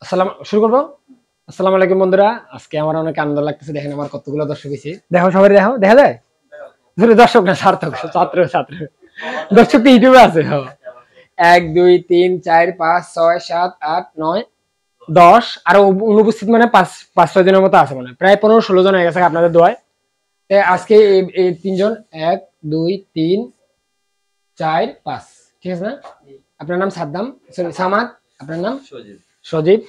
শুরু করবো। আসসালামু আলাইকুম বন্ধুরা, আজকে আমার অনেক আনন্দ লাগতেছে। দেখেন আমার কতগুলো দর্শক হয়েছে, দেখো সবাই দেখো, দেখা যায় দর্শক না সার্থক ছাত্র ছাত্র দর্শক তো ইউটিউবে আছে। 1 2 3 4 5 6 7 8 9 10 আর অনুপস্থিত মানে 5-6 জনের মতো আছে, মানে প্রায় 15-16 জন হয়ে গেছে আপনাদের দোয়ায়। আজকে এই তিনজন 1 2 3 4 5, ঠিক আছে না? আপনার নাম সাদ্দাম, সরি সামাদ, আপনার নাম সজীব,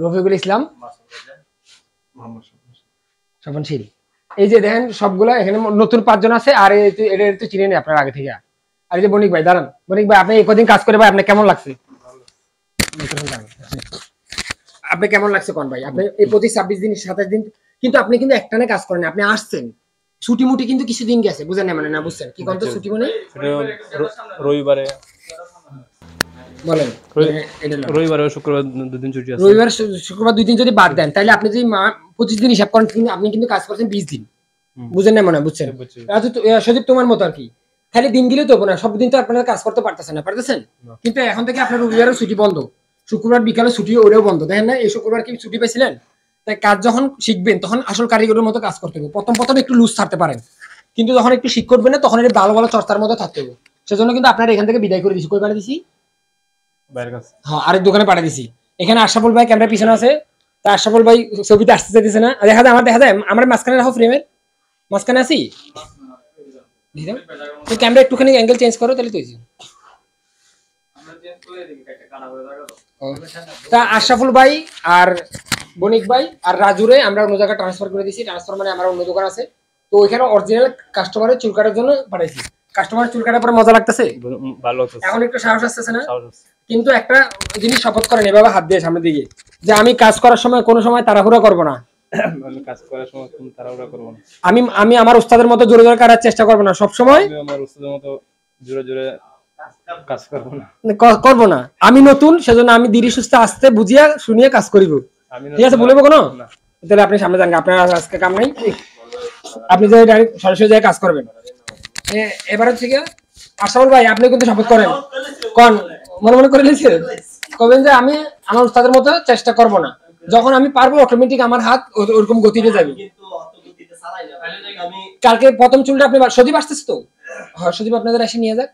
রফিকুল ইসলাম, স্বপনশীল। এই যে দেখেন সবগুলো এখানে নতুন 5 জন আছে, আর এটা তো চিনেন আপনার আগে থেকে। আর এই যে বণিক ভাই, দাঁড়ান বণিক ভাই, আপনি কদিন কাজ করে ভাই আপনার কেমন লাগছে? আপনি কেমন লাগছে কোন ভাই? আপনি এই প্রতি 26 দিন 27 দিন কিন্তু আপনি কিন্তু একটানে কাজ করেন, আপনি আসছেন ছুটি মুটি কিন্তু কিছুদিন গেছে, বুঝেন না মানে না বুঝছেন কি কোন তো ছুটি মানে রবিবারে বলেন, রবিবার শুক্রবার 2 দিন ছুটি আছে। রবিবার শুক্রবার 2 দিন যদি বাদ দেন তাহলে আপনি যদি 25 দিন হিসাব করেন কিন্তু আপনি কিন্তু কাজ করছেন 20 দিন, বুঝেন না মনে বুঝছেন? সজীব তোমার মতো আর কি, খালি দিন গেলে তো না, সব দিন তো আপনারা কাজ করতে পারতেছেন কিন্তু এখন থেকে আপনার রবিবারের ছুটি বন্ধ, শুক্রবার বিকালে ছুটি ওরেও বন্ধ। দেখেন না এই শুক্রবার কি ছুটি পেয়েছিলেন? তাই কাজ যখন শিখবেন তখন আসল কারিগরের মতো কাজ করতে হবে। প্রথম একটু লুজ থাকতে পারেন, কিন্তু যখন একটু শিখ করবেন না তখন এটা ভালো ভালো চর্চার মতো থাকতে হবে। সেজন্য কিন্তু আপনারা এখান থেকে বিদায় করে দিচ্ছি। কই পাঠিয়ে দিছি? হ্যাঁ, আরেক দোকানে পাঠিয়ে দিছি। এখানে আশরাফুল ভাই ক্যামেরার পিছনে আছে, তা আশরাফুল ভাই ছবিতে আসতে চাইতেছে না। দেখা যায় আমার মাঝখানে রাখো, ফ্রেমের মাঝখানে আছি, ক্যামেরা একটুখানি অ্যাঙ্গেল চেঞ্জ করো তাহলে তো। তা আশরাফুল ভাই আর বণিক ভাই আর রাজুরে আমরা অন্য জায়গায় ট্রান্সফার করে দিয়েছি। ট্রান্সফার মানে আমার অন্য দোকান আছে, তো ওইখানে অরিজিনাল কাস্টমারের চুল কাটার জন্য পাঠাইছি। কাস্টমারের চুল কাটার পরে মজা লাগতেছে, ভালো লাগতেছে, এখন একটু সাহস আসতেছে না? কিন্তু একটা জিনিস শপথ করেন এভাবে হাত দিয়ে সামনের দিকে, যে আমি কাজ করার সময় কোনো সময় তাড়াহুড়া করব না। আমি কাজ করার সময় তুমি তাড়াহুড়া করব না। আমি আমার উস্তাদের মতো জোরে জোরে কাটার চেষ্টা করব না, সব সময় আমি আমার উস্তাদের মতো জোরে জোরে কাজ করব না। আমি নতুন, সেজন্য আমি ধীরে সুস্থে আস্তে বুঝিয়া শুনিয়ে কাজ করিব, ঠিক আছে? বলবো কোনো? তাহলে আপনি সামনে যান, আপনার আজকে কাম নাই, আপনি যে ডাইরেক্ট সরাসরি যায় কাজ করবেন। এবার হচ্ছে কি আশরাফুল ভাই, আপনি কিন্তু শপথ করেন, কোন মনে করে নিয়েছেন, কবেন যে আমি আমার উস্তাদের মতো চেষ্টা করব না, যখন আমি পারবো অটোমেটিক আমার হাত ওরকম গতিতে যাবে। কালকে প্রথম চুলটা আপনি সজীব আসতেছে তো, হ্যাঁ সজীব আপনাদের এসে নিয়ে যাক,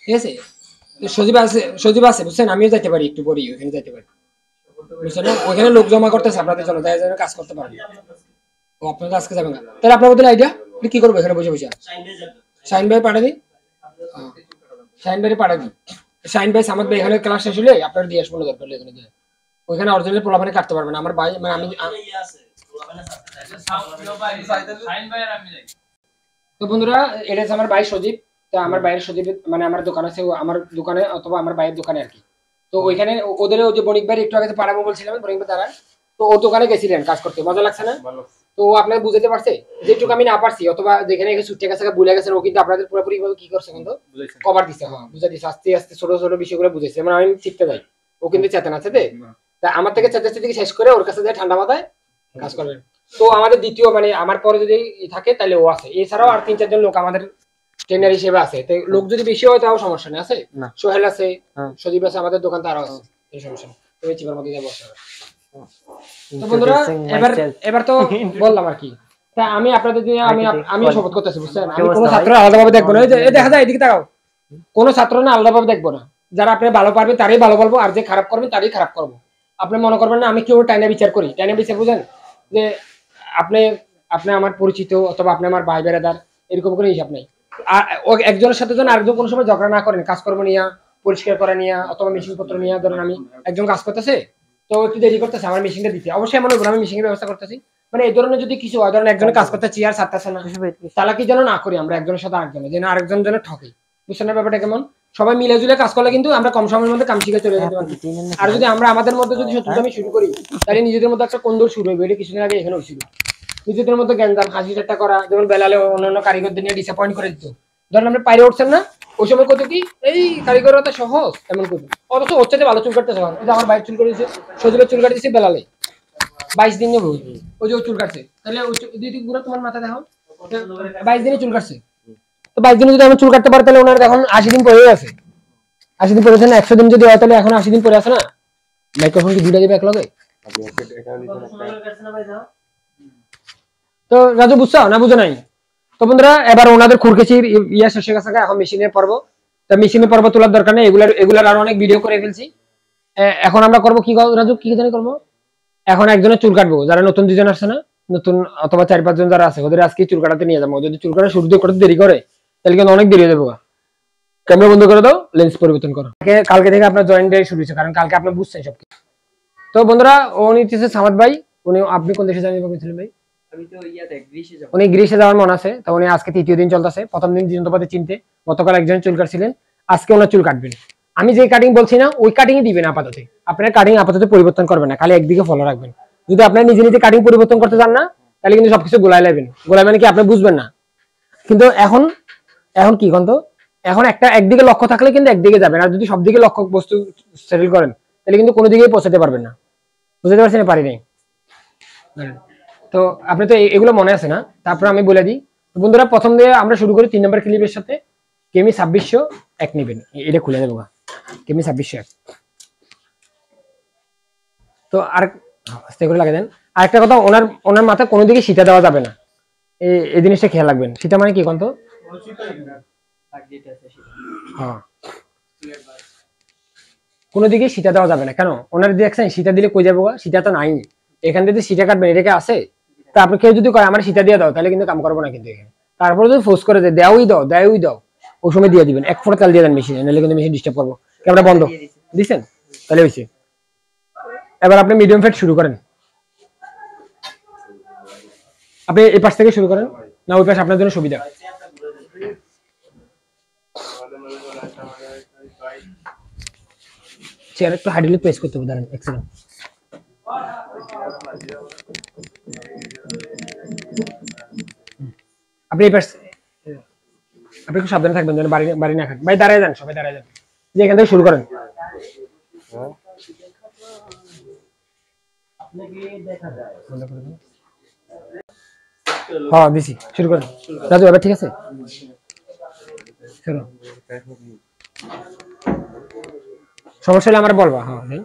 ঠিক আছে? সজীব আছে বুঝছেন, আমিও যাইতে পারি একটু পরেই, ওখানে যাইতে পারি বুঝছেন না? ওখানে লোক জমা করতেছে আপনাদের জন্য, তাই জন্য কাজ করতে পারবেন। ও আপনাদের আজকে যাবেন না, তাহলে আপনার মধ্যে আইডিয়া কি করবো এখানে বসে বসে? শাহিন ভাই পাঠিয়ে দিই, শাহিন ভাই পাঠিয়ে দিই। শাহিন ভাই সামাদ ভাই এখানে ক্লাস শেষ হলে আপনার দিয়ে আসবো দরকার, এখানে দিয়ে ওইখানে অরিজিনাল পোলাপানে কাটতে পারবেন। আমার ভাই মানে আমি তো বন্ধুরা, এটা হচ্ছে আমার ভাই সজীব। তো আমার ভাইয়ের সজীব মানে আমার দোকান আছে, আমার দোকানে অথবা আমার ভাইয়ের দোকানে আর কি। তো ওইখানে ওদের ওই যে বণিক ভাই একটু আগে পাড়াবো বলছিলাম, বণিক ভাই দ্বারা তো ওর দোকানে গেছিলেন কাজ করতে, মজা লাগছে না? তো আপনার বুঝতে পারছে যেটুকু আমি না পারছি, অথবা যেখানে ছুটে গেছে ভুলে গেছেন, ও কিন্তু আপনাদের পুরোপুরি ভাবে কি করছে কিন্তু কভার দিচ্ছে। হ্যাঁ বুঝা দিচ্ছে, আস্তে আস্তে ছোট ছোট বিষয়গুলো বুঝেছে, মানে আমি শিখতে যাই, ও কিন্তু চেতন আছে। তা আমার থেকে চেতাচ্ছি থেকে শেষ করে ওর কাছে যায় ঠান্ডা মাথায় কাজ করবেন। তো আমাদের দ্বিতীয় মানে আমার পরে যদি থাকে তাহলে ও আছে, এছাড়াও আর 3-4 জন লোক আমাদের ট্রেনার হিসেবে আছে। তো লোক যদি বেশি হয় তাও সমস্যা নেই, আছে সোহেল আছে, সজীব আছে, আমাদের দোকান তো আরো আছে, এই সমস্যা নেই। তুমি চিপার মধ্যে যাবো। তো বন্ধুরা এবার তো বললাম আর কি, তা আমি আপনাদের দিয়ে আমি শপথ করতেছি বুঝছেন, আমি কোনো ছাত্র আলাদাভাবে দেখবো না। এই দেখা যায় এদিকে তাকাও, কোনো ছাত্র না আলাদাভাবে দেখবো না। যারা আপনি ভালো পারবেন তারই ভালো বলবো, আর যে খারাপ করবেন তারই খারাপ করবো। আপনি মনে করবেন না আমি কেউ টাইনা বিচার করি, টাইনা বিচার বুঝেন যে আপনি আমার পরিচিত অথবা আপনি আমার ভাই বেড়াদার, এরকম কোনো হিসাব নেই। আর একজনের সাথে যেন আরেকজন কোনো সময় ঝগড়া না করেন, কাজকর্ম নিয়ে, পরিষ্কার করা নিয়ে অথবা মেশিন পত্র নিয়ে। ধরেন আমি একজন কাজ করতেছে, তো একটু দেরি করতেছে আমার মেশিনটা দিতে, অবশ্যই এমন হবে আমি মেশিনের ব্যবস্থা করতেছি, মানে এই ধরনের যদি কিছু হয়, ধরেন একজনের কাজ করতে চেয়ার ছাড়তেছে না, তাহলে কি যেন না করি আমরা একজনের সাথে আরেকজনের, যেন আরেকজন যেন ঠকে, বুঝছেন না ব্যাপারটা কেমন? সবাই মিলে জুলে কাজ করলে কিন্তু আমরা কম সময়ের মধ্যে কাম শিখে চলে যেতে পারি। আর যদি আমরা আমাদের মধ্যে যদি শত্রুতামি শুরু করি, তাহলে নিজেদের মধ্যে একটা কোন্দল শুরু হবে। এটা কিছুদিন আগে এখানে হয়েছিল, নিজেদের মধ্যে গ্যাঞ্জাম হাসি ঠাট্টা করা, যেমন বেলালে অন্যান্য কারিগরদের নিয়ে ডিসঅ্যাপয়েন্ট করে দিত। ধরেন আপনি বাইরে উঠছেন না, ওই সময় কত কি এই কারিগরতা সহজ এমন করবে, অথচ হচ্ছে যে ভালো চুল কাটতেছে। ওই যে আমার বাইক চুল কাটিয়েছে, সজীবের চুল কাটিয়েছে বেলালে 22 দিন নিয়ে ওই যে চুল কাটছে, তাহলে ওই দিদি পুরো তোমার মাথা দেখো 22 দিনে চুল কাটছে। তো 22 দিনে যদি আমি চুল কাটতে পারি তাহলে ওনার এখন 80 দিন পরে আছে, 80 দিন পরে আছে না, 100 দিন যদি হয় তাহলে এখন 80 দিন পরে আছে না। মাইক্রোফোন কি দুইটা দিবে এক লগে? তো রাজু বুঝছো না বুঝো নাই? তো বন্ধুরা এবার ওনাদের খুরকেচির ইয়া শেষ হয়ে গেছে, এখন মেশিনের পর্ব। তা মেশিনের পর্ব তোলার দরকার নেই, এগুলার আরো অনেক ভিডিও করে ফেলছি। এখন আমরা করবো কি রাজু, কি জানি করবো, এখন একজনের চুল কাটবো, যারা নতুন দুজন আসছে না, নতুন অথবা 4-5 জন যারা আছে ওদের আজকে চুল কাটাতে নিয়ে যাবো। যদি চুল কাটা শুরু করতে দেরি করে তাহলে কিন্তু অনেক দেরি হয়ে যাবো। ক্যামেরা বন্ধ করে দাও, লেন্স পরিবর্তন করো। কালকে থেকে আপনার জয়েন্ট ডে শুরু হয়েছে, কারণ কালকে আপনি বুঝছেন সবকিছু। তো বন্ধুরা উনি হচ্ছে সামাদ ভাই, উনি আপনি কোন দেশে জানিয়ে বলেছিলেন ভাই? আমি তো ইয়াতে গ্রিসে যাব। উনি গ্রিসে যাওয়ার মন আছে, তো উনি আজকে 3য় দিন চলতেছে। প্রথম দিন যন্ত্রপাতি চিনতে, গতকাল একজন চুল কাটছিলেন, আজকে ওনার চুল কাটবেন। আমি যে কাটিং বলছি না ওই কাটিংই দিবেন আপাতত। আপনার কাটিং আপাতত পরিবর্তন করবেন না, খালি একদিকে ফলো রাখবেন। যদি আপনার নিজে নিজে কাটিং পরিবর্তন করতে চান না তাহলে কিন্তু সবকিছু গোলায় লাইবেন। গোলায় মানে কি আপনি বুঝবেন না। কিন্তু এখন কি কন্ত, এখন একদিকে লক্ষ্য থাকলে কিন্তু একদিকে যাবেন, আর যদি সব দিকে লক্ষ্য বস্তু সেটেল করেন তাহলে কিন্তু কোনো দিকেই পৌঁছাতে পারবেন না। বুঝতে পারছেন? পারি নাই। তো আপনি তো এগুলো মনে আছে না? তারপর আমি বলে দিই বন্ধুরা, প্রথম দিয়ে আমরা শুরু করি 3 নম্বর ক্লিপের সাথে। কেমি 2601 নেবেন, এটা খুলে দেবো। কেমি 2601। তো আর আস্তে করে লাগিয়ে দেন। আরেকটা কথা, ওনার মাথায় কোনো দিকে সীতা দেওয়া যাবে না, এই জিনিসটা খেয়াল রাখবেন। সীতা মানে কি কন্ত? হ্যাঁ, কোনো দিকে সীতা দেওয়া যাবে না। কেন? ওনার দেখছেন সীতা দিলে কই যাবো? সীতা তো নাই, এখান থেকে সীতা কাটবেন, এটাকে আছে। তা আপনি কেউ যদি কয় আমার সীতা দিয়ে দাও, তাহলে কিন্তু কাম করবো না। কিন্তু এখানে তারপরে যদি ফোর্স করে দেওয়াই দাও, ওই সময় দিয়ে দিবেন। 1 ফোঁটা তেল দিয়ে দেন মেশিনে, নাহলে কিন্তু মেশিন ডিস্টার্ব করবো। ক্যামেরা বন্ধ দিচ্ছেন, তাহলে হয়েছে। এবার আপনি মিডিয়াম ফেট শুরু করেন। আপনি এই পাশ থেকে শুরু করেন না ওই পাশ, আপনার জন্য সুবিধা। চেয়ার একটু হাইড্রোলিক প্রেস করতে হবে, দাঁড়ান এক সেকেন্ড। আপনি এই পাশ, আপনি একটু সাবধানে থাকবেন যেন বাড়ি না খান। ভাই দাঁড়ায় যান, সবাই দাঁড়ায় যান। যে এখান থেকে শুরু করেন। হ্যাঁ দিছি, শুরু করেন রাজু। এবার ঠিক আছে, সমস্যা হলে আমার বলবা। হ্যাঁ,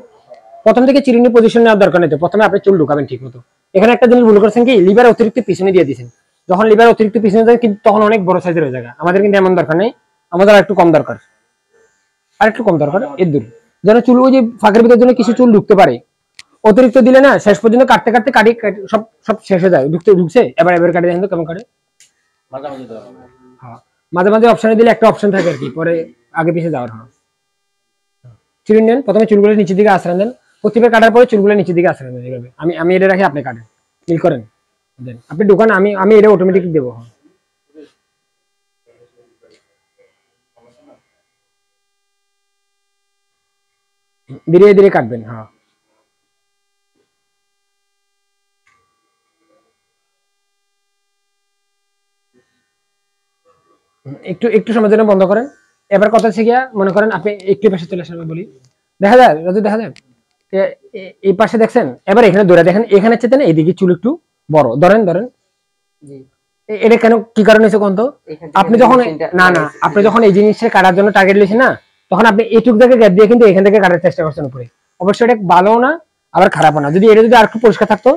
প্রথম থেকে চিরুনি পজিশন নেওয়ার দরকার নেই। তো প্রথমে আপনি চুল ঢুকাবেন ঠিক মতো। এখানে একটা জিনিস ভুল করছেন কি, লিভার অতিরিক্ত পিছনে দিয়ে দিয়েছেন। যখন লিভার অতিরিক্ত পিছনে যায় কিন্তু তখন অনেক বড় সাইজের হয়ে যায়। আমাদের কিন্তু এমন দরকার নেই, আমাদের আর একটু কম দরকার, এর দূর যেন চুল ওই যে ফাঁকের ভিতর জন্য কিছু চুল ঢুকতে পারে। অতিরিক্ত দিলে না শেষ পর্যন্ত কাটতে কাটি সব শেষ হয়ে যায়। ঢুকছে, এবার কাটে দেখেন তো কেমন কাটে। মাঝে মাঝে অপশনে দিলে একটা অপশন থাকে আর কি, পরে আগে পিছিয়ে যাওয়ার। চিরুনি নেন, প্রথমে চুলগুলো নিচের দিকে আশ্রয় দেন। প্রতিবার কাটার পরে চুলগুলো নিচের দিকে আশ্রয় দেন। এইভাবে আমি এটা রাখি, আপনি কাটেন, মিল করেন দেন। আপনি ঢুকান, আমি এটা অটোমেটিক দেবো। ধীরে ধীরে কাটবেন। হ্যাঁ, একটু সময় জন্য বন্ধ করেন। এবার কথা হচ্ছে গিয়া, মনে করেন আপনি একটু পাশে চলে আসেন, বলি দেখা যায় রাজু, দেখা যায় এই পাশে দেখছেন। এবার এখানে ধরে দেখেন, এখানে চেতে না এইদিকে চুল একটু বড়। ধরেন এটা কেন, কি কারণে হয়েছে কোন তো? আপনি যখন আপনি যখন এই জিনিসটা কাটার জন্য টার্গেট লিয়েছেন না, তখন আপনি এইটুক থেকে গ্যাপ দিয়ে কিন্তু এখান থেকে কাটার চেষ্টা করছেন উপরে। অবশ্যই এটা ভালো না, আবার খারাপও না। যদি এটা যদি আর একটু পরিষ্কার থাকতো,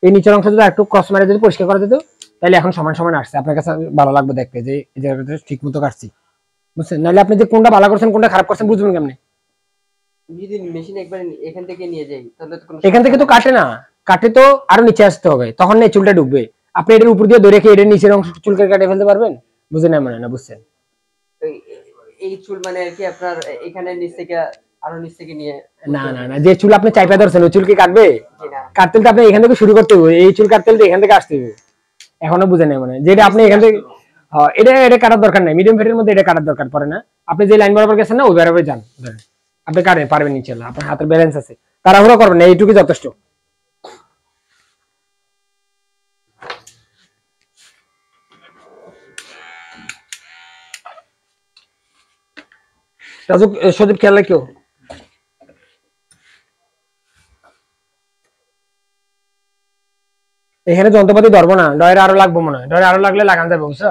এই নিচের অংশ যদি একটু ক্রস মারে যদি পরিষ্কার করা যেত, তাহলে এখন সমান সমান আসছে। আপনার কাছে ভালো লাগবে দেখতে যে এই জায়গাটা ঠিক মতো কাটছি, বুঝছেন? নাহলে আপনি যে কোনটা ভালো করছেন কোনটা খারাপ করছেন বুঝবেন কেমনে? যদি মেশিন একবার এখান থেকে নিয়ে যাই তাহলে তো কোনো, এখান থেকে তো কাটে না, কাটে তো আরো নিচে আসতে হবে, তখন না চুলটা ঢুকবে। আপনি এটার উপর দিয়ে ধরে রেখে এটার নিচের অংশ চুলকে কাটে ফেলতে পারবেন? বুঝেন না, মানে না বুঝছেন? এই চুল মানে আর কি আপনার এখানে নিচ থেকে আরো নিচ থেকে নিয়ে, না, যে চুল আপনি চাইপা ধরছেন ওই চুল কি কাটবে? কাটতে তো আপনি এখান থেকে শুরু করতে হবে। এই চুল কাটতে হলে এখান থেকে আসতে হবে। এখনো বুঝেন না, মানে যেটা আপনি এখান থেকে এটা কাটার দরকার নাই। মিডিয়াম ফেটের মধ্যে এটা কাটার দরকার পড়ে না। আপনি যে লাইন বরাবর গেছেন না ওই বরাবর যান, আপনি কাটেন, পারবেন ইনশাআল্লাহ। আপনার হাতের ব্যালেন্স আছে, তাড়াহুড়ো করবেন না, এইটুকুই যথেষ্ট। রাজু সদীপ খেয়াল রাখিও। এখানে যন্ত্রপাতি ধরবো না, ডয়ের আরো লাগবো মনে হয়। ডয়ের আরো লাগলে লাগান যাবে, বুঝছো?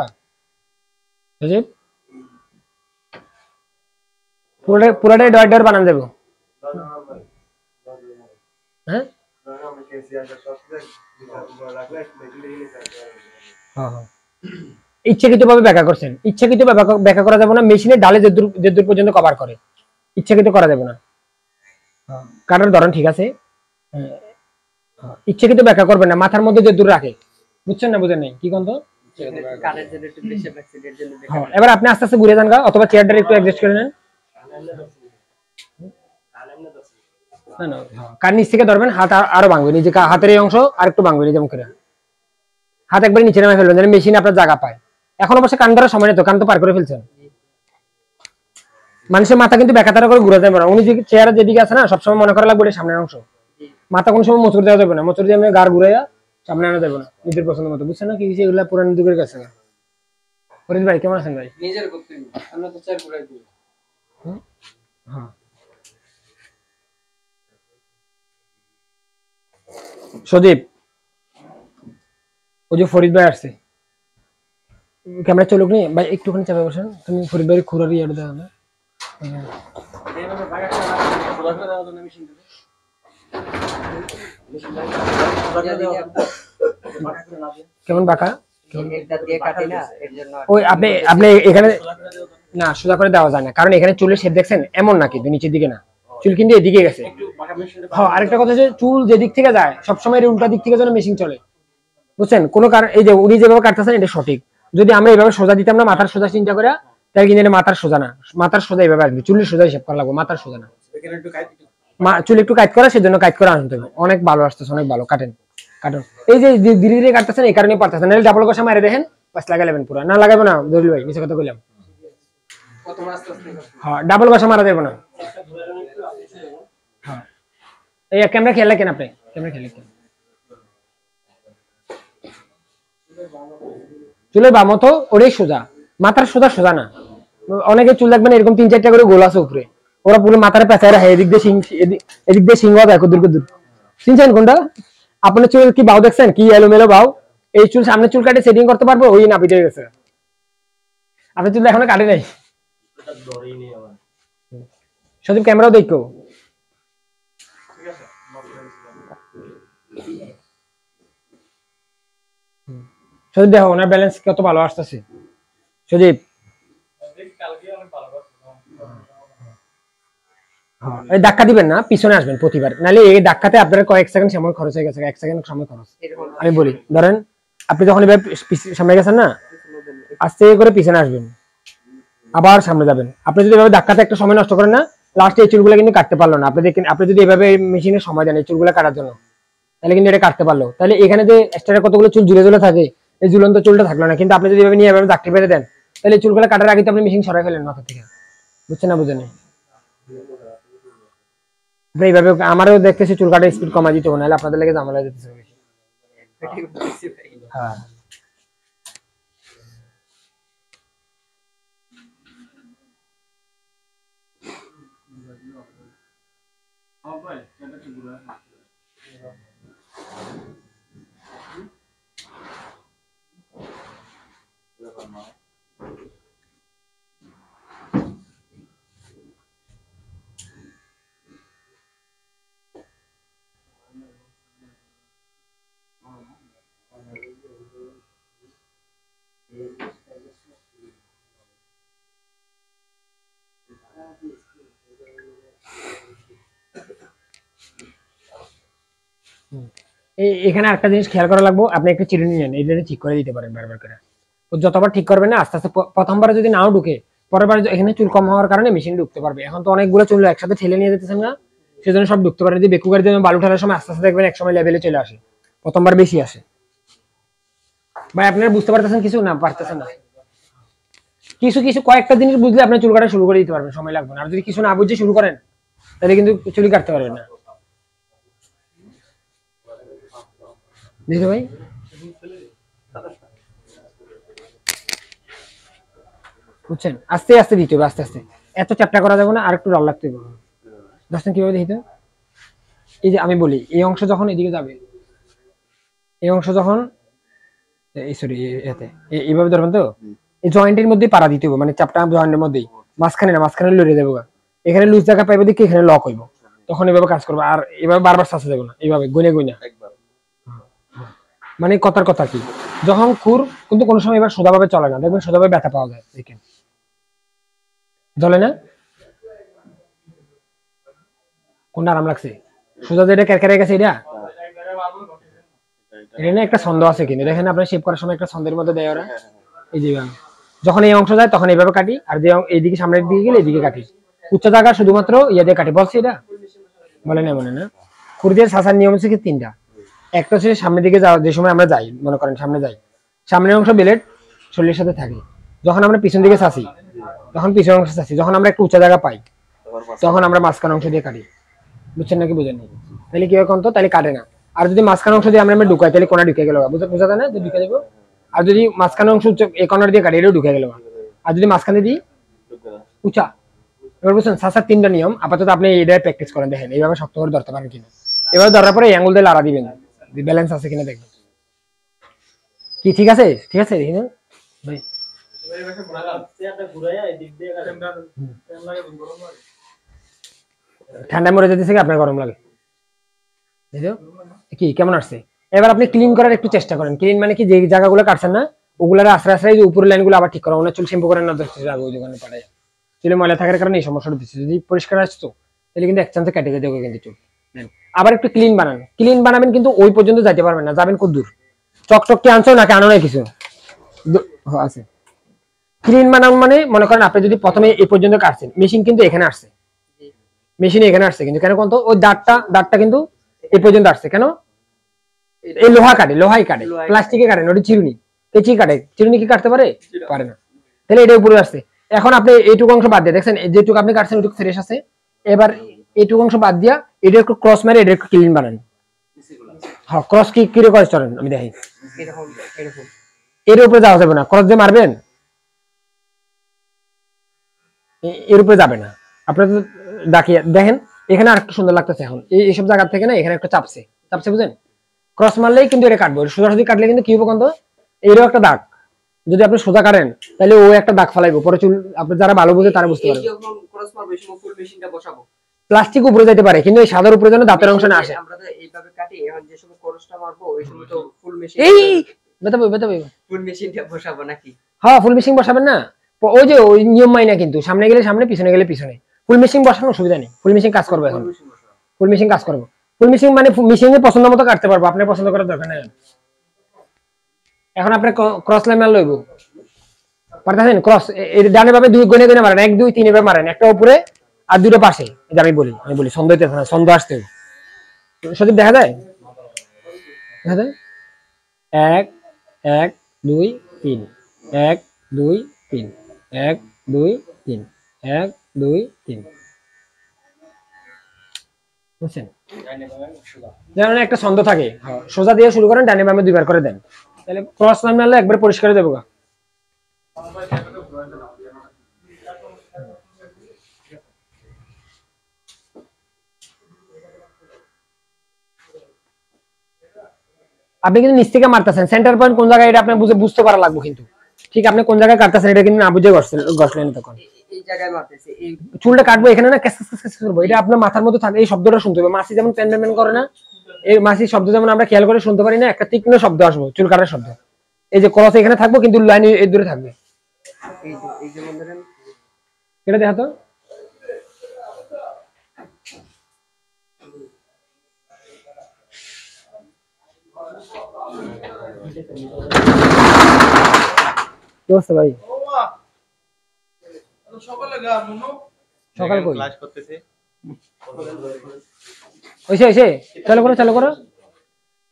পুরাটাই ডয়ের বানান যাবো। হ্যাঁ ইচ্ছাকৃত ভাবে ব্যাখ্যা করছেন, ইচ্ছাকৃত ব্যাখ্যা করা যাবে না, মেশিনে ডালে যেদূর পর্যন্ত কভার করে ইচ্ছাকৃত করা যাবে না। কাটার ধরন ঠিক আছে, ইচ্ছাকৃত ব্যাখ্যা করবেন না, মাথার মধ্যে যেদূর রাখে, বুঝছেন না বুঝেন নাই কি কন্ত। এবার আপনি আস্তে আস্তে ঘুরে যান গা, অথবা চেয়ারটা একটু অ্যাডজাস্ট করে নেন, কার নিচ থেকে ধরবেন, হাত আরো ভাঙবে, নিজে হাতের এই অংশ আর একটু ভাঙবে নিজে মুখে, হাত একবার নিচে নামে ফেলবেন যেন মেশিন আপনার জায়গা পায়। এখন অবশ্য কান ধরার সময় নেই তো, কান তো পার করে ফেলছেন। মানুষের মাথা কিন্তু বেকাতারা করে ঘুরে যাবে না, উনি যে চেয়ারের যেদিকে আছে না সবসময় মনে করা লাগবে এটা সামনের অংশ, মাথা কোনো সময় মোচড় দেওয়া যাবে না, মোচড় দিয়ে আমি গাড় ঘুরাইয়া সামনে আনা যাবে না নিজের পছন্দ মতো, বুঝছেন না কি এগুলা পুরানো যুগের কাছে। ফরিদ ভাই কেমন আছেন ভাই? নিজের করতে আমরা তো চেয়ার ঘুরাই দিই। হ্যাঁ সদীপ, ওই যে ফরিদ ভাই আসছে, ক্যামেরা চলুক নি ভাই, একটুখানি চাপে বসেন, তুমি ফরিদ ভাই খুরারি ইয়াটা দাও না। কেমন বাঁকা? ওই আপনি এখানে না সোজা করে দেওয়া যায় না, কারণ এখানে চুলের শেপ দেখছেন এমন না, কিন্তু নিচের দিকে না, চুল কিন্তু এদিকে গেছে। হ্যাঁ আরেকটা কথা হচ্ছে চুল যেদিক থেকে যায় সবসময় উল্টা দিক থেকে যেন মেশিন চলে, বুঝছেন? কোনো কারণ এই যে উনি যেভাবে কাটতেছেন এটা সঠিক, যদি আমরা এইভাবে সোজা দিতাম না মাথার সোজা চিন্তা করে, তাহলে কিন্তু এটা মাথার সোজা না, মাথার সোজা এইভাবে আসবে, চুলের সোজা হিসাব করা লাগবে, মাথার সোজা না। চুল একটু কাট করা, সেজন্য কাট করে আনতে হবে, অনেক ভালো আসতেছে, অনেক ভালো কাটেন কাটুন। এই যে ধীরে ধীরে কাটতেছেন এই কারণে পারতেছেন, নাহলে ডাবল কষা মারে দেখেন বাস লাগালেন পুরো, না লাগাবো না দলিল ভাই, মিছে কথা কইলাম। হ্যাঁ ডাবল কষা মারা যাবে না। হ্যাঁ এই ক্যামেরা খেয়াল রাখেন, আপনি ক্যামেরা খেয়াল রাখেন। চুলের বাম তো ওটাই সোজা, মাথার সোজা সোজা না। অনেকে চুল দেখবেন এরকম 3-4টা করে গোল আছে উপরে, ওরা পুরো মাথার পেঁচায় রাখে, এদিক দিয়ে সিংহ দেখো দূর দূর। চিনছেন কোনটা? আপনার চুল কি বাউ দেখছেন, কি এলোমেলো বাউ? এই চুল সামনে চুল কাটে সেটিং করতে পারবো, ওই না পিটে গেছে। আপনার চুল এখনো কাটে নাই। সজীব ক্যামেরাও দেখো, সজীব দেখো ওনার ব্যালেন্স কত ভালো আসতেছে। সজীব এই ধাক্কা দিবেন না, পিছনে আসবেন প্রতিবার, নাহলে এই ধাক্কাতে আপনার কয়েক সেকেন্ড সময় খরচ হয়ে গেছে, 1 সেকেন্ড সময় খরচ। আমি বলি ধরেন আপনি যখন এবার সামনে গেছেন না, আস্তে করে পিছনে আসবেন, আবার সামনে যাবেন। আপনি যদি এভাবে ধাক্কাতে একটা সময় নষ্ট করেন না, লাস্টে এই চুলগুলো কিন্তু কাটতে পারলো না। আপনি যদি এভাবে মেশিনে সময় দেন এই চুলগুলো কাটার জন্য, তাহলে কিন্তু এটা কাটতে পারলো। তাহলে এখানে যে এক্সট্রা কতগুলো চুল ঝুলে ঝুলে থাকে, এই ঝুলন্ত চুলটা থাকলো না। কিন্তু আপনি যদি এভাবে নিয়ে এভাবে ধাক্কা পেরে দেন, তাহলে এই চুলগুলো কাটার আগে তো আপনি মেশিন সরাই ফেলেন মাথা থেকে, বুঝছেন না বুঝেন? এইভাবে আমারও দেখতেছি চুল কাটার স্পিড কমা দিতে হবে, নাহলে আপনাদের লেগে ঝামেলা যেতেছে। হ্যাঁ এখানে একটা জিনিস খেয়াল করা লাগবে, আপনি একটা চিরুনি নেন, এটা ঠিক করে দিতে পারেন বারবার করে। যতবার ঠিক করবেন না আস্তে আস্তে, প্রথমবার যদি নাও ঢুকে পরের বার এখানে চুল কম হওয়ার কারণে মেশিন ঢুকতে পারবে। এখন তো অনেকগুলো চুল একসাথে ঠেলে নিয়ে যেতেছেন না, সেজন্য সব ঢুকতে পারে। যদি বেকুগার দিয়ে বালু ঠেলার সময় আস্তে আস্তে দেখবেন এক সময় লেভেলে চলে আসে, প্রথমবার বেশি আসে। ভাই আপনারা বুঝতে পারতেছেন কিছু না পারতেছেন না, কিছু কিছু কয়েকটা জিনিস বুঝলে আপনি চুল কাটা শুরু করে দিতে পারবেন, সময় লাগবে না। আর যদি কিছু না বুঝে শুরু করেন তাহলে কিন্তু চুল কাটতে পারবেন না। বুঝলে ভাই? বুঝছেন? আস্তে আস্তে দিতে হবে, আস্তে আস্তে, এত চ্যাপটা করা যাবে না, আর একটু রল লাগতে হবে। দেখছেন কিভাবে দিতে? এই যে আমি বলি এই অংশ যখন এদিকে যাবে, এই অংশ যখন সরি এতে এইভাবে ধরবেন তো, এই জয়েন্টের মধ্যে পাড়া দিতে হবে, মানে চাপটা জয়েন্টের মধ্যেই, মাঝখানে না, মাঝখানে লড়ে যাবো। এখানে লুজ জায়গা পাইবে দেখি এখানে লক হইব, তখন এভাবে কাজ করবো, আর এভাবে বারবার চাচা দেবো না, এইভাবে গুনে গুনে একবার। মানে কথার কথা কি, যখন খুর কিন্তু কোনো সময় এবার সোজাভাবে চলে না, দেখবেন সোজাভাবে ব্যথা পাওয়া যায়, দেখেন চলে না। কোনটা আরাম লাগছে, সোজা যেটা ক্যারকারে গেছে এটা এটা না একটা ছন্দ আছে, কিন্তু দেখেন আপনার শেপ করার সময় একটা ছন্দের মধ্যে দেয় ওরা। এই যে যখন এই অংশ যায় তখন এইভাবে কাটি, আর যে এইদিকে সামনের দিকে গেলে এইদিকে কাটি। উচ্চ জায়গা শুধুমাত্র ইয়ে দিয়ে কাটি, বলছি এটা বলে না মনে না। খুর দিয়ে ছাঁচার নিয়ম হচ্ছে কি তিনটা। একটা হচ্ছে সামনের দিকে যাওয়া, যে সময় আমরা যাই মনে করেন সামনে যাই, সামনের অংশ ব্লেড শরীরের সাথে থাকে। যখন আমরা পিছন দিকে ছাঁচি তখন পিছনের অংশ ছাঁচি, যখন আমরা একটু উঁচা জায়গা পাই তখন আমরা মাঝখান অংশ দিয়ে কাটি। বুঝছেন নাকি বুঝেননি? তাহলে কি হয় কোন তো, তাহলে কাটে না। আর যদি মাঝখান অংশ দিয়ে আমরা ঢুকাই তাহলে কোনা ঢুকে গেল, বোঝা যায় না, ঢুকে দেবো। আর যদি মাঝখান অংশ এই কর্নার দিয়ে কাটি এটাও ঢুকে গেল। আর যদি মাঝখানে দিই উঁচা, এবার বুঝছেন ছাঁচার তিনটা নিয়ম। আপাতত আপনি এইটাই প্র্যাকটিস করেন, দেখেন এইভাবে শক্ত করে ধরতে পারেন কিনা। এবার ধরার পরে অ্যাঙ্গুল দিয়ে লাড়া দিবেন, ব্যালেন্স আছে কিনা দেখবেন। কি ঠিক আছে? ঠিক আছে দেখি না ভাই, ঠান্ডায় মরে যেতেছে কি আপনার গরম লাগে কি, কেমন আসছে? এবার আপনি ক্লিন করার একটু চেষ্টা করেন। ক্লিন মানে কি, যে জায়গাগুলো কাটছেন না ওগুলার আশ্রয় আশ্রয় যে উপরের লাইনগুলো আবার ঠিক করা, ওনার চুল শ্যাম্পু করেন না, ওই দোকানে পাঠায় চুলে ময়লা থাকার কারণে এই সমস্যাটা দিচ্ছে। যদি পরিষ্কার আসতো তাহলে কিন্তু এক চান্সে কেটে যেতে হবে কিন্তু চুল। আবার একটু ক্লিন বানান, ক্লিন বানাবেন কিন্তু ওই পর্যন্ত যাইতে পারবেন না, যাবেন খুব দূর। চকচক কি আনছো নাকি আনো না কিছু আছে। ক্লিন বানান মানে মনে করেন আপনি যদি প্রথমে এই পর্যন্ত কাটছেন, মেশিন কিন্তু এখানে আসছে, মেশিন এখানে আসছে, কিন্তু কেন কোন তো ওই দাঁতটা কিন্তু এই পর্যন্ত আসছে কেন? এই লোহা কাটে, লোহাই কাটে, প্লাস্টিকে কাটে না, ওটা চিরুনি, কেচি কাটে। চিরুনি কি কাটতে পারে? পারে না। তাহলে এটা উপরে আসছে। এখন আপনি এইটুকু অংশ বাদ দিয়ে দেখছেন, যেটুকু আপনি কাটছেন ওইটুকু ফ্রেশ আছে। এবার এইটুকু অংশ বাদ দিয়া এটা একটু ক্রস মেরে এটা একটু ক্লিন বানান। হ্যাঁ, ক্রস কি কিরে করে চলেন আমি দেখি। এর উপরে যাওয়া যাবে না, ক্রস দিয়ে মারবেন এর উপরে যাবে না। আপনার ডাকিয়ে দেখেন এখানে আর একটু সুন্দর লাগতেছে। এখন এইসব জায়গা থেকে না এখানে একটা চাপছে বুঝেন, ক্রস মারলেই কিন্তু এটা কাটবো। সোজাসুজি কাটলে কিন্তু কি হবে কোন তো, এরও একটা দাগ। যদি আপনি সোজা কাটেন তাহলে ও একটা দাগ ফেলাইবো পরে চুল। আপনি যারা ভালো বুঝে তারা বুঝতে পারবেন। প্লাস্টিক উপরে যেতে পারে কিন্তু এই সাদার উপরে যেন দাঁতের অংশ না আসে। আমরা তো এইভাবে কাটি, এখন যে সময় ক্রসটা মারবো ওই সময় তো ফুল মেশিন, এই বেতাবে ফুল মেশিনটা বসাবো নাকি? হ্যাঁ, ফুল মেশিন বসাবেন না, ওই যে ওই নিয়ম মাইনা, কিন্তু সামনে গেলে সামনে পিছনে গেলে পিছনে। ফুল মেশিন বসানোর সুবিধা নেই, ফুল মেশিন কাজ করবে এখন। ফুল মেশিন কাজ করবো, ফুল মেশিন মানে মেশিনের পছন্দ মতো কাটতে পারবো, আপনার পছন্দ করার দরকার নেই। এখন আপনি ক্রস লাইন মার লইব পারতেছেন, ক্রস ডানে ভাবে দুই গুনে গুনে মারেন, 1 2 3 এভাবে মারেন, একটা উপরে আর দুটো পাশে। এটা আমি বলি ছন্দ হইতেছে না, ছন্দ আসতে সঠিক দেখা যায় 1 1 2 3 1 2 3 1 2 3 1 2 3 বুঝছেন? যেন একটা ছন্দ থাকে। সোজা দিয়ে শুরু করেন, ডানে বামে দুইবার করে দেন, তাহলে ক্রস লাইন মারলে একবার পরিষ্কার দেবো। আপনি কিন্তু নিচ থেকে মারতেছেন, সেন্টার পয়েন্ট কোন জায়গায় এটা আপনি বুঝতে পারা লাগবে। কিন্তু ঠিক আপনি কোন জায়গায় কাটতেছেন এটা কিন্তু না বুঝে গসলেন। তখন এই জায়গায় মারতেছি, এই চুলটা কাটবো এখানে না, ক্যাস করবো, এটা আপনার মাথার মধ্যে থাকে। এই শব্দটা শুনতে হবে, মাসি যেমন প্যান প্যান করে না, এই মাসির শব্দ যেমন আমরা খেয়াল করে শুনতে পারি না, একটা তীক্ষ্ণ শব্দ আসবো চুল কাটার শব্দ। এই যে ক্রস এখানে থাকবো কিন্তু লাইন এই দূরে থাকবে। এই যেমন ধরেন এটা দেখা তো ভাই সকাল ক্লাস করতেছে। ওইসে চালু করো।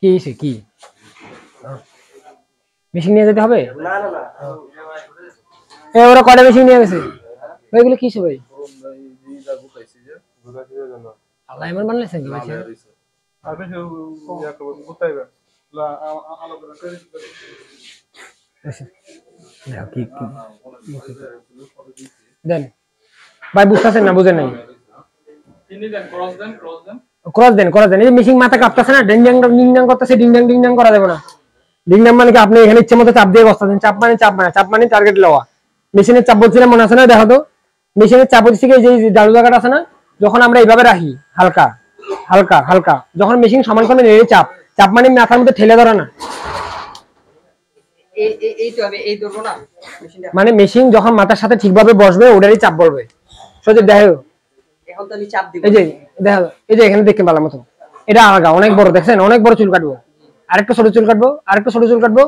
কি মেশিন নিয়ে যেতে হবে? না ওরা কয়টা মেশিন নিয়ে গেছে ওইগুলো কিসে ভাই? আল্লাহ এমন বানাইছেন কি ভাই? দেন ভাই, বুঝতেছেন না? বুঝেন নাই? ক্রস দেন। এই মেশিন মাথা কাঁপতেছে না, ডিং ডাং করতেছে, ডিং ডাং করা যাবে না। ডিং ডাং মানে কি, আপনি এখানে ইচ্ছে মতো চাপ দিয়ে বসতেছেন। চাপ মানে টার্গেট লওয়া। মেশিনের চাপ বলছিলাম মনে আছে না? দেখো তো মেশিনের চাপ হচ্ছে এই যে জাদু জায়গাটা আছে না, যখন আমরা এইভাবে রাখি হালকা হালকা হালকা, যখন মেশিন সমান করে নেড়ে চাপ, চাপ মানে মাথার মধ্যে ঠেলে ধরে না, এই তো আমি এই ধরবো না মেশিনটা, মানে মেশিন যখন মাথার সাথে ঠিকভাবে বসবে ওটারই চাপ বলবে। সজীব দেখো, এখন তো আমি চাপ দিব। এই যে দেখো, এই যে এখানে দেখতে পারলাম মতো, এটা আলাদা অনেক বড়, দেখছেন অনেক বড় চুল কাটবো, আরেকটা ছোট চুল কাটবো, আরেকটা ছোট চুল কাটবো,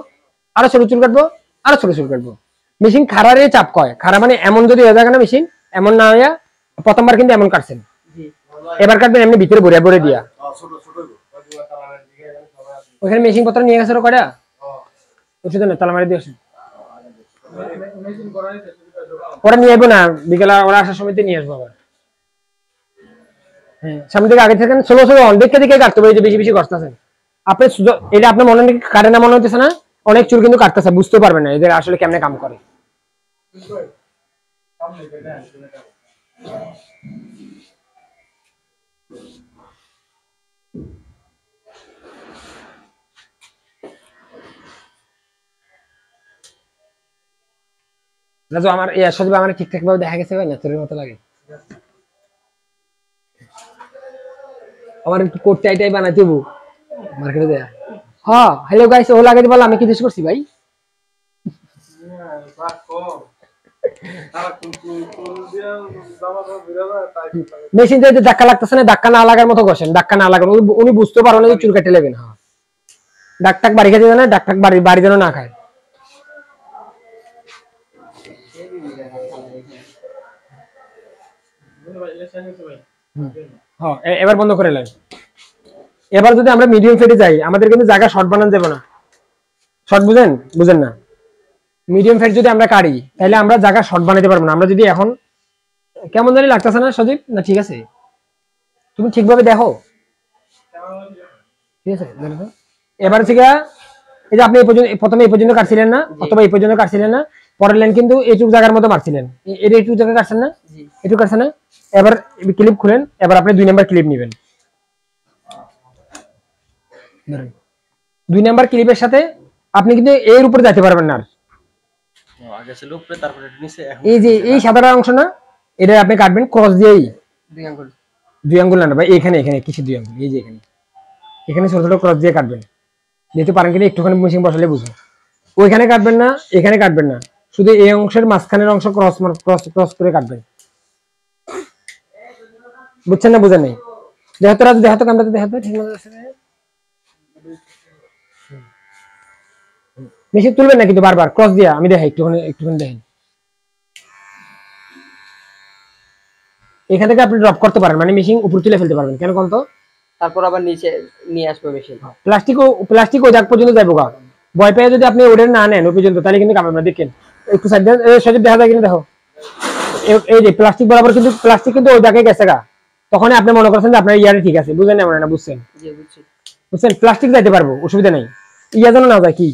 আরো ছোট চুল কাটবো, আরো ছোট চুল কাটবো। মেশিন খাড়ারে চাপ কয়, খাড়া মানে এমন যদি হয়ে যায় না মেশিন, এমন না হইয়া প্রথমবার কিন্তু এমন কাটছেন, জি এবার কাটবেন এমনি ভিতরে ভরে ভরে দিয়া। ওখানে মেশিন পত্র নিয়ে গেছে কয়টা ওষুধ না তালা মারি দিয়ে আসেন। ওরা নিয়ে আসবো না, বিকেলা ওরা আসার সময় নিয়ে আসবো আবার। হ্যাঁ সামনে থেকে আগে থেকে ষোলো ষোলো দেখে দেখে কাটতে হবে, এই যে বেশি বেশি কষ্টছেন আপনি, এটা আপনার মনে কাটে না মনে হচ্ছে না, অনেক চুল কিন্তু কাটতেছে, বুঝতে পারবেন না এদের আসলে কেমনে কাম করে। রাজু আমার এই সজীব আমার ঠিকঠাক ভাবে দেখা গেছে ভাই, ন্যাচারাল মতো লাগে। আমার একটু কোট টাই টাই বানাইতে হবো মার্কেটে দেয়া। হ্যাঁ হ্যালো গাইস, ও লাগাইতে বল আমি কি জিজ্ঞেস করছি ভাই? মেশিন দিয়ে ধাক্কা লাগতেছে না, ধাক্কা না লাগার মতো ঘষেন, ধাক্কা না লাগার, উনি বুঝতে পারো না যে চুল কেটে নেবেন। হ্যাঁ ডাক টাক বাড়ি খেতে না, ডাক টাক বাড়ি বাড়ি যেন না খায়। হ্যাঁ এবার বন্ধ করে নেন। এবার যদি আমরা মিডিয়াম ফেটে যাই, আমাদের কিন্তু জায়গা শর্ট বানানো যাবে না, শর্ট বুঝেন বুঝেন না, মিডিয়াম ফেট যদি আমরা কাটি তাহলে আমরা জায়গা শর্ট বানাতে পারবো না। আমরা যদি এখন কেমন জানি লাগতেছে না সজীব, না ঠিক আছে তুমি ঠিকভাবে দেখো, ঠিক আছে দেখো। এবার থেকে এই যে আপনি এই পর্যন্ত প্রথমে এই পর্যন্ত কাটছিলেন না, অথবা এই পর্যন্ত কাটছিলেন না, পরের লাইন কিন্তু এইটুকু জায়গার মতো মারছিলেন, এটা এইটুকু জায়গা কাটছেন না, এইটুকু কাটছেন না। এবার ক্লিপ খুলেন, এবার আপনি 2 নাম্বার ক্লিপ নেবেন, 2 নাম্বার ক্লিপের সাথে আপনি কিন্তু এর উপরে যেতে পারবেন না। আগে ছিল উপরে, তারপরে নিচে, এখন এই যে এই সাদাটা অংশ না, এটা আপনি কাটবেন ক্রস দিয়েই, 2 আঙ্গুল, 2 আঙ্গুল না ভাই, এখানে এখানে কিছু 2 আঙ্গুল, এই যে এখানে এখানে ছোট ছোট ক্রস দিয়ে কাটবেন, যেহেতু পারেন কিনা একটুখানি মেশিন বসালে বুঝুন। ওইখানে কাটবেন না, এখানে কাটবেন না, শুধু এই অংশের মাঝখানের অংশ ক্রস ক্রস ক্রস করে কাটবেন, বুঝছেন না বুঝেন নাই? যেহেতু রাজু দেখাতো কামটা দেখাতো ঠিক মতো মেশিন তুলবেন না কিন্তু বারবার ক্রস দিয়া, আমি দেখাই একটুখানি একটুখানি দেখেন, এখান থেকে আপনি ড্রপ করতে পারেন, মানে মেশিন উপর তুলে ফেলতে পারবেন, কেন কোন তো তারপর আবার নিচে নিয়ে আসবো মেশিন। প্লাস্টিক ওই জায়গা পর্যন্ত যাবো গা, ভয় পেয়ে যদি আপনি ওটা না নেন ওই পর্যন্ত, তাহলে কিন্তু কামাবেন না। দেখেন একটু সাইড দেন, সজীব দেখা যায় কিনা দেখো, এই যে প্লাস্টিক বরাবর কিন্তু প্লাস্টিক কিন্তু ওই জায়গায় গেছে গা, তখন আপনি মনে করছেন যে আপনার ইয়ারে ঠিক আছে, বুঝেন না মনে না, বুঝছেন বুঝছেন, প্লাস্টিক যাইতে পারবো, অসুবিধা নাই, ইয়া যেন না যায়, কি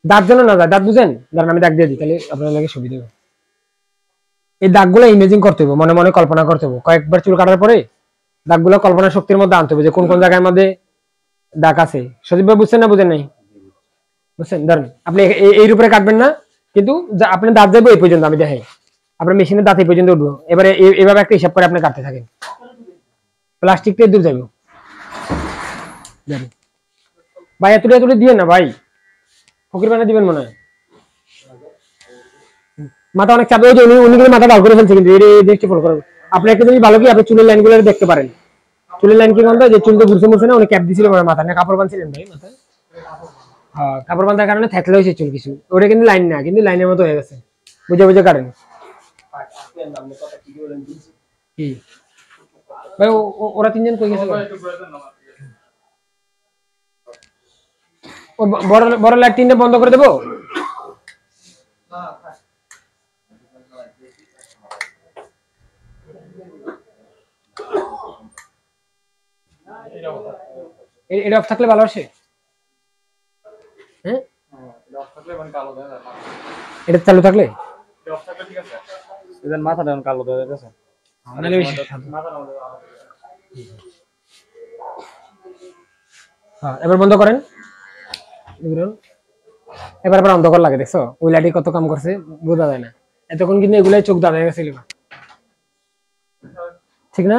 দাঁত যেন না যায়, দাঁত বুঝেন, দাঁড়ান আমি দাগ দিয়ে দিই, তাহলে আপনার লাগে সুবিধা হবে। এই দাগগুলো ইমেজিং করতে হবে, মনে মনে কল্পনা করতে হবে, কয়েকবার চুল কাটার পরে দাগগুলো কল্পনা শক্তির মধ্যে আনতে হবে যে কোন কোন জায়গার মধ্যে দাগ আছে। সজীব ভাই বুঝছেন না বুঝেন নাই? বুঝছেন, ধরেন আপনি এই উপরে কাটবেন না, কিন্তু আপনি দাঁত যাবো এই পর্যন্ত, আমি দেখাই আপনার মেশিনের দাঁত এই পর্যন্ত উঠবো, এবারে এভাবে একটা হিসাব করে আপনি কাটতে থাকেন, প্লাস্টিকটা দূর যাবো ভাই, এতটা এতটা দিয়ে না ভাই, ফকির বানা দিবেন মনে হয়, মাথা অনেক চাপ, ওই যে উনি কিন্তু মাথা ডাল করে ফেলছে, কিন্তু এই জিনিসটা ফলো করবেন। আপনি একটা জিনিস ভালো কি, আপনি চুলের লাইনগুলো দেখতে পারেন, চুলের লাইন কি বলতো, যে চুল তো ঘুরছে মুরছে না, উনি ক্যাপ দিছিল মাথা না, কাপড় বাঁধছিলেন ভাই মাথায়, হ্যাঁ কাপড় বাঁধার কারণে থাকলে হয়েছে চুল কিছু, ওটা কিন্তু লাইন না, কিন্তু লাইনের মতো হয়ে গেছে, বুঝে বুঝে কাটেন। কি ভাই ওরা 3 জন কই গেছে? বড় বড় লাইট 3টে বন্ধ করে দেবো? এটা অফ থাকলে ভালো আসে, হ্যাঁ এটা চালু থাকলে এদের মাথাটা এখন কালো হয়ে গেছে। হ্যাঁ এবার বন্ধ করেন, এবার আবার অন্ধকার লাগে, দেখছো ওই লাইটে কত কাম করছে বোঝা যায় না, এতক্ষণ কিন্তু এগুলাই চোখ দাঁড়া গেছিল। ঠিক না?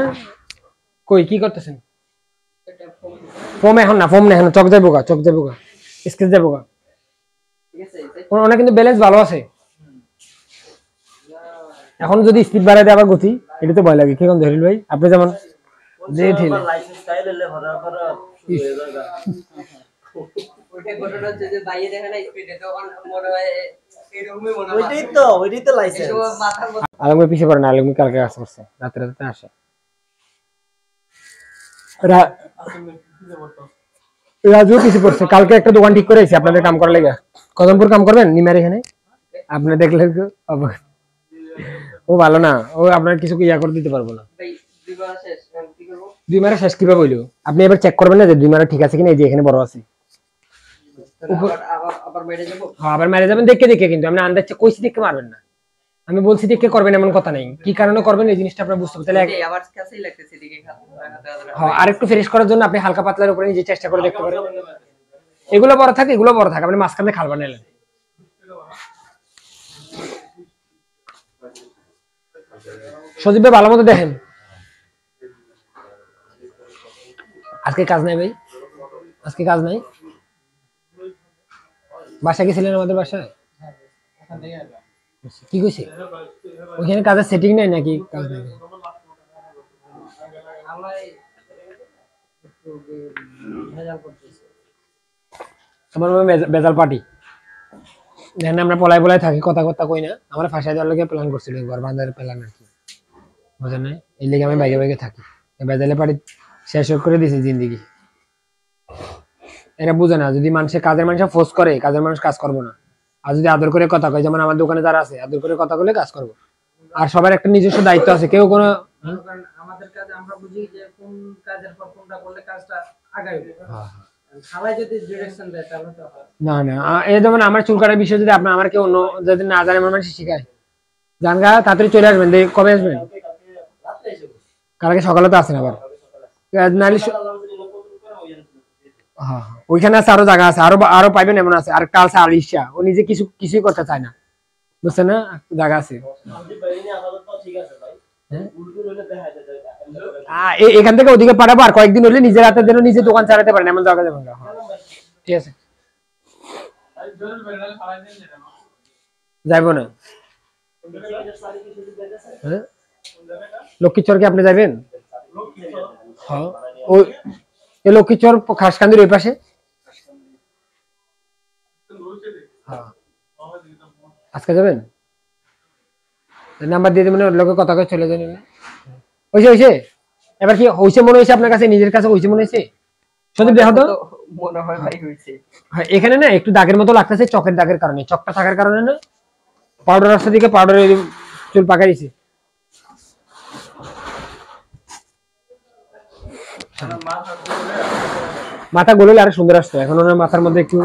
কই কি করতেছেন? ফোম এখন না, ফোম না, এখন চক যাইবো গা, স্কেচ যাইবো গা। ঠিক আছে ওনার কিন্তু ব্যালেন্স ভালো আছে। এখন যদি স্পিড বাড়ায় দেয় আবার গতি, এটা তো ভয় লাগে। কি কোন জহিরুল ভাই, আপনি যেমন যে ঠেলে ওইটা ঘটনা হচ্ছে যে বাইরে দেখে না স্পিডে তখন মনে হয় এরকমই মনে হয় ওইটাই তো লাইসেন্স। এসব মাথার মধ্যে আলমে পিছিয়ে পড়ে না, আলমে কালকে কাজ করছে, রাতে আসে। রাজু পিছিয়ে পড়ছে, কালকে একটা দোকান ঠিক করে আপনাদের কাম করার লেগে। কদমপুর কাম করবেন নিমার এখানে, আপনি দেখলে ও ভালো না, ও আপনার কিছু ইয়া করে দিতে পারবো না। ভাই দুইবার শেষ এখন কি করব? 2 মারা শেষ কিভাবে হইলো? আপনি এবার চেক করবেন না যে 2 মারা ঠিক আছে কিনা, এই যে এখানে বড় আছে। আবার মেরে যাব। হ্যাঁ আবার মেরে যাবেন দেখে দেখে, কিন্তু আপনি আন্দাজ কইছি দেখে মারবেন না। আমি বলছি দেখে করবেন এমন কথা নাই, কি কারণে করবেন এই জিনিসটা আপনারা বুঝতে হবে। তাহলে এই আবার কাছেই লাগতেছে দিকে হ্যাঁ আরেকটু ফ্রেশ করার জন্য আপনি হালকা পাতলার উপরে নিজে চেষ্টা করে দেখতে পারেন। এগুলো বড় থাকে, আপনি মাঝখানে খাল বানাইলেন। সজীব ভাই ভালো মতো দেখেন। আজকে কাজ নাই ভাই, আজকে কাজ নাই। বাসায় গেছিলেন আমাদের বাসায়? কি কইছে? ওইখানে কাজের সেটিং নাই নাকি? কাজ নাই আমার বেজাল পার্টি দেখেন, আমরা পলাই পলাই থাকি, কথা কই না। আমার ফাঁসাই দেওয়ার লোকে প্ল্যান করছিল, ঘর বাঁধার প্ল্যান আর কি, বুঝেন না? এই লেগে আমি বাইকে বাইকে থাকি। বেজালে পার্টি শেষ করে দিয়েছি জিন্দিগি। এরা বুঝে না, যদি মানুষের কাজের মানুষ ফোর্স করে, কাজের মানুষ কাজ করবো না। আর যদি আদর করে কথা কয়, যেমন আমার দোকানে যারা আছে, আদর করে কথা বলে কাজ করবো। আর সবার একটা নিজস্ব দায়িত্ব আছে, কেউ কোনো আমাদের কাজে আমরা বুঝি যে কোন কাজের পর কোনটা করলে কাজটা আগাইবে। খালাই যদি ডিরেকশন দেয় তাহলে তো না না, এই যেমন আমার চুল কাটার বিষয় যদি আপনার আমার কেউ অন্য যদি না জানে, আমার মানুষ শিখায় জানগা, তাড়াতাড়ি চলে আসবেন। কবে আসবেন? কালকে সকালে তো আসেন আবার, নাহলে হ্যাঁ ওইখানে আছে, আরো জায়গা আছে, আরো পাইবেন এমন আছে। আর একটা আছে আলিশা, ও নিজে কিছুই করতে চায় না, বুঝছেন না? জায়গা আছে। এখান থেকে ওদিকে পাঠাবো, আর কয়েকদিন হলে নিজের হাতে যেন নিজে দোকান চালাতে পারেন এমন জায়গা যাবেন। ঠিক আছে, যাইব না? লক্ষ্মীচরকে আপনি যাবেন? হ্যাঁ, ওই লক্ষ্মীচর খাসকান্দির ওই পাশে। আজকে যাবেন? নাম্বার দিয়ে দেবেন, লোকের কথা কয়ে চলে যাবেন। হইছে এবার কি হইছে মনে হয়েছে আপনার কাছে, নিজের কাছে হইছে মনে হয়েছে? সত্যি দেখো তো, মনে হয় ভাই হইছে। হ্যাঁ এখানে না একটু দাগের মতো লাগতেছে, চকের দাগের কারণে, চকটা থাকার কারণে না, পাউডার রাস্তা দিকে পাউডার চুল পাকাই দিছে। মাথা গোলে আরো সুন্দর আসতো, এখন ওনার মাথার মধ্যে একটু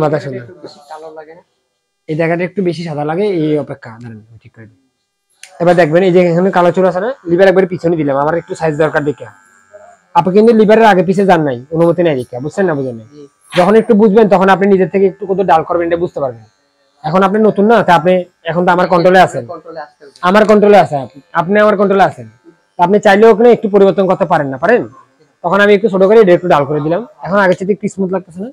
মাথা সুন্দর, কালো লাগে না? এই জায়গাটা একটু বেশি সাদা লাগে এই অপেক্ষা। ঠিক করে দিই। এবার দেখবেন এই যে এখানে কালো চুল আছে না, লিভার একবার পিছনে দিলাম, আমার একটু সাইজ দরকার দেখে। আপনি কিন্তু লিভারের আগে পিছিয়ে যান নাই, অনুমতি নেই দেখে, বুঝছেন না? বুঝেন নাই, যখন একটু বুঝবেন তখন আপনি নিজের থেকে একটু কত ডাল করবেন এটা বুঝতে পারবেন। এখন আপনি নতুন না, তা আপনি এখন তো আমার কন্ট্রোলে আছেন, আমার কন্ট্রোলে আছে, আপনি আমার কন্ট্রোলে আছেন। আপনি চাইলেও ওখানে একটু পরিবর্তন করতে পারেন না, পারেন? তখন আমি একটু ছোট করে একটু ডাল করে দিলাম, এখন আগের সাথে একটু স্মুথ লাগতেছে না?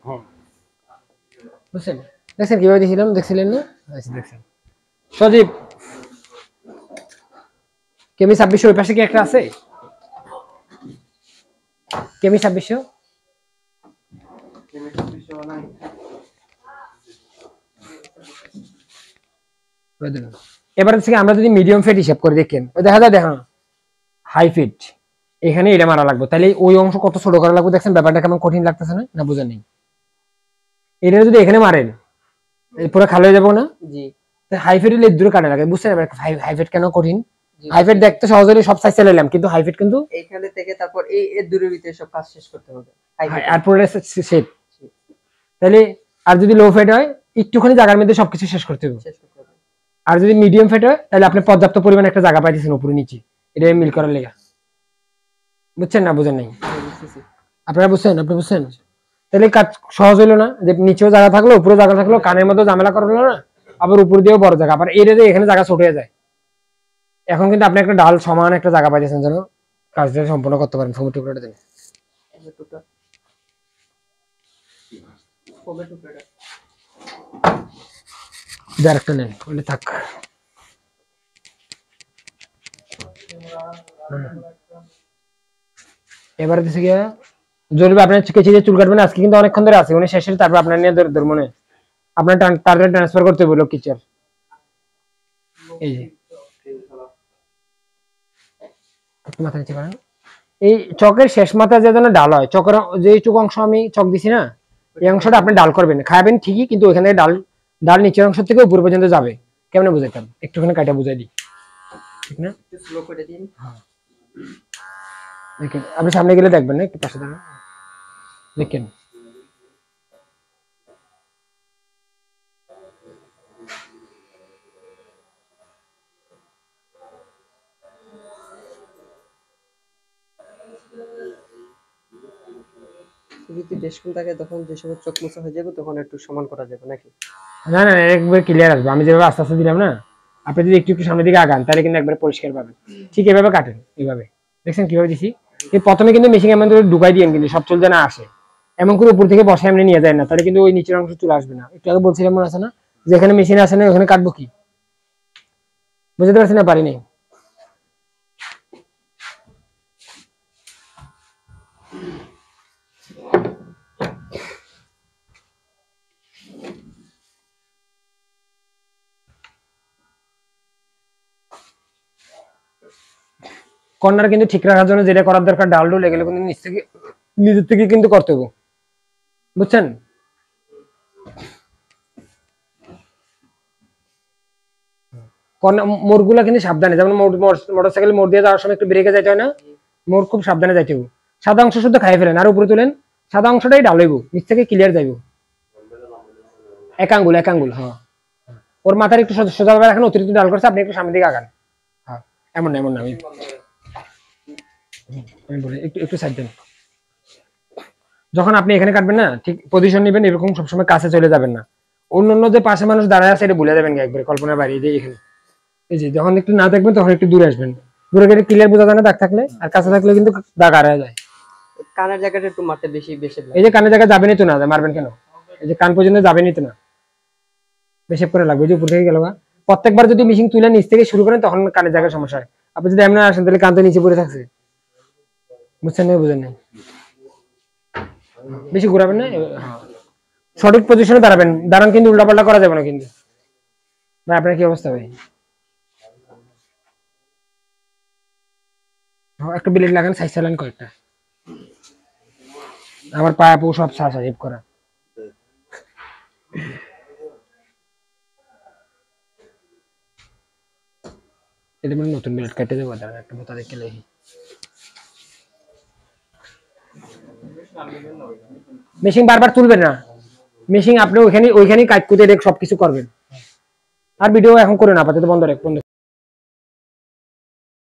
বুঝছেন? দেখছেন কিভাবে দিয়েছিলাম, দেখছিলেন না? দেখছেন। সজীব কেমি 2600 ওই পাশে কি একটা আছে? কেমি 2600 এবার থেকে আমরা যদি মিডিয়াম ফিট হিসাব করে দেখেন, দেখা যায় দেখেন হাই ফিট এখানে এটা মারা লাগবে, তাহলে ওই অংশ কত ছোট করা লাগবে। দেখছেন ব্যাপারটা কেমন কঠিন লাগতেছে না? না বুঝেন নেই? এটা যদি এখানে মারেন পুরো খালি হয়ে যাবো না? জি। হাই ফিট হলে দূরে কাটা লাগে, বুঝছেন? হাই ফিট কেন কঠিন? হাই ফিট দেখতে সহজ হলে সব সাইজ চালাইলাম, কিন্তু হাই ফিট কিন্তু এইখানে থেকে তারপর এই এর দূরের ভিতরে সব কাজ শেষ করতে হবে, আর পুরো শেপ। তাহলে আর যদি লো ফিট হয় একটুখানি জায়গার মধ্যে সবকিছু শেষ করতে হবে। আর যদি মিডিয়াম ফিট হয় তাহলে আপনি পর্যাপ্ত পরিমাণে একটা জায়গা পাইতেছেন উপরে নিচে, এটা মিল করার লেগা। বুঝছেন না? বুঝেন নাই? আপনারা বুঝছেন? আপনি বুঝছেন? তাহলে কাজ সহজ হলো না? যে নিচেও জায়গা থাকলো উপরেও জায়গা থাকলো, কানের মধ্যে ঝামেলা করলো না, আবার উপর দিয়েও বড় জায়গা, আবার এর দিয়ে এখানে জায়গা ছোট হয়ে যায়। এখন কিন্তু আপনি একটা ডাল সমান একটা জায়গা পাইতেছেন যেন কাজটা সম্পূর্ণ করতে পারেন। ফোমের টুকরোটা দেন। আরেকটা নেন, ওটা থাক। এবারে দিছে গিয়া জরুরি আপনার কেচি দিয়ে চুল কাটবেন, আজকে কিন্তু অনেকক্ষণ ধরে আছে, উনি শেষে তারপর আপনার নিয়ে ধর মনে আপনার তাড়াতাড়ি ট্রান্সফার করতে বললো কিচার। এই যে মাথা নিচে করেন, এই চকের শেষ মাথা যে যেন ডাল হয়, চকের যে চোখ অংশ আমি চক দিছি না, এই অংশটা আপনি ডাল করবেন, খাবেন ঠিকই, কিন্তু ওইখানে ডাল নিচের অংশ থেকে উপর পর্যন্ত যাবে। কেমনে বুঝাইতাম, একটুখানি কাটা বুঝাই দিই, ঠিক না? স্লো করে দিন। দেখেন আপনি সামনে গেলে দেখবেন না, একটু পাশে দাঁড়ান, দেখেন যদি বেশক্ষণ থাকে তখন যে সময় চোখ মোছা হয়ে যাবে তখন একটু সমান করা যাবে নাকি? না না একবার ক্লিয়ার আসবে। আমি যেভাবে আস্তে আস্তে দিলাম না, আপনি যদি একটু একটু সামনের দিকে আগান তাহলে কিন্তু একবার পরিষ্কার পাবেন। ঠিক এভাবে কাটেন, এইভাবে দেখছেন কিভাবে দিছি। এই প্রথমে কিন্তু মেশিন এমন করে ঢুকাই দিয়েন, কিন্তু সব চুল যেন আসে, এমন করে উপর থেকে বসে এমনি নিয়ে যায় না, তাহলে কিন্তু ওই নিচের অংশ চুল আসবে না। একটু আগে বলছিলাম মনে আছে না, যেখানে মেশিন আসে না ওখানে কাটবো কি, বুঝতে পারছি না, পারিনি। কর্নার কিন্তু ঠিক রাখার জন্য যেটা করার দরকার, ডাল ডুল এগুলো কিন্তু নিজের থেকে কিন্তু করতে হবে, বুঝছেন? মোড়গুলা কিন্তু সাবধানে, যেমন মোটরসাইকেল মোড় দিয়ে যাওয়ার সময় একটু ব্রেকে যাইতে হয় না, মোড় খুব সাবধানে যাইতে হবে। সাদা অংশ শুধু খাই ফেলেন আর উপরে তুলেন, সাদা অংশটাই ডাল হইব, নিচ থেকে ক্লিয়ার যাইব। এক আঙ্গুল, হ্যাঁ ওর মাথার একটু সোজাভাবে রাখেন, অতিরিক্ত ডাল করছে, আপনি একটু সামনের দিকে আগান। হ্যাঁ এমন না আমি বলি একটু সাইড দেন। যখন আপনি এখানে কাটবেন না, ঠিক পজিশন নেবেন, এরকম সবসময় কাছে চলে যাবেন না। অন্য যে পাশে মানুষ দাঁড়ায় আছে এটা ভুলে যাবেন একবারে, কল্পনার বাইরে। যে এখানে এই যে যখন একটু না দেখবেন তখন একটু দূরে আসবেন, দূরে গেলে ক্লিয়ার বোঝা যায় না দাগ থাকলে, আর কাছে থাকলে কিন্তু দাগ আড়ায় যায়। কানের জায়গাটা একটু মারতে বেশি এই যে কানের জায়গা যাবেনই তো না, মারবেন কেন? এই যে কান পর্যন্ত যাবেনই তো না, বেশি করে লাগবে। যে উপর থেকে গেল, প্রত্যেকবার যদি মেশিন তুলে নিচ থেকে শুরু করেন তখন কানের জায়গায় সমস্যা হয়। আপনি যদি এমন আসেন তাহলে কান তো নিচে পড়ে থাকছে, বুঝছেন না? বুঝেন নাই, বেশি ঘুরাবেন না, সঠিক পজিশনে দাঁড়ান কিন্তু উল্টাপাল্টা করা যাবে না কিন্তু। ভাই আপনার কি অবস্থা ভাই? একটা ব্লেড লাগান, সাইজ চালান কয়েকটা, আমার পায়া পু সব সাহেব করা। এটা মানে নতুন ব্লেড কেটে দেবো, দাঁড়ান একটা বোতা দেখে লেহি। মেশিন বারবার তুলবেন না, মেশিন আপনি ওইখানেই কাজ করতে সবকিছু করবেন। আর ভিডিও এখন করে না, আপাতত বন্ধ রাখ।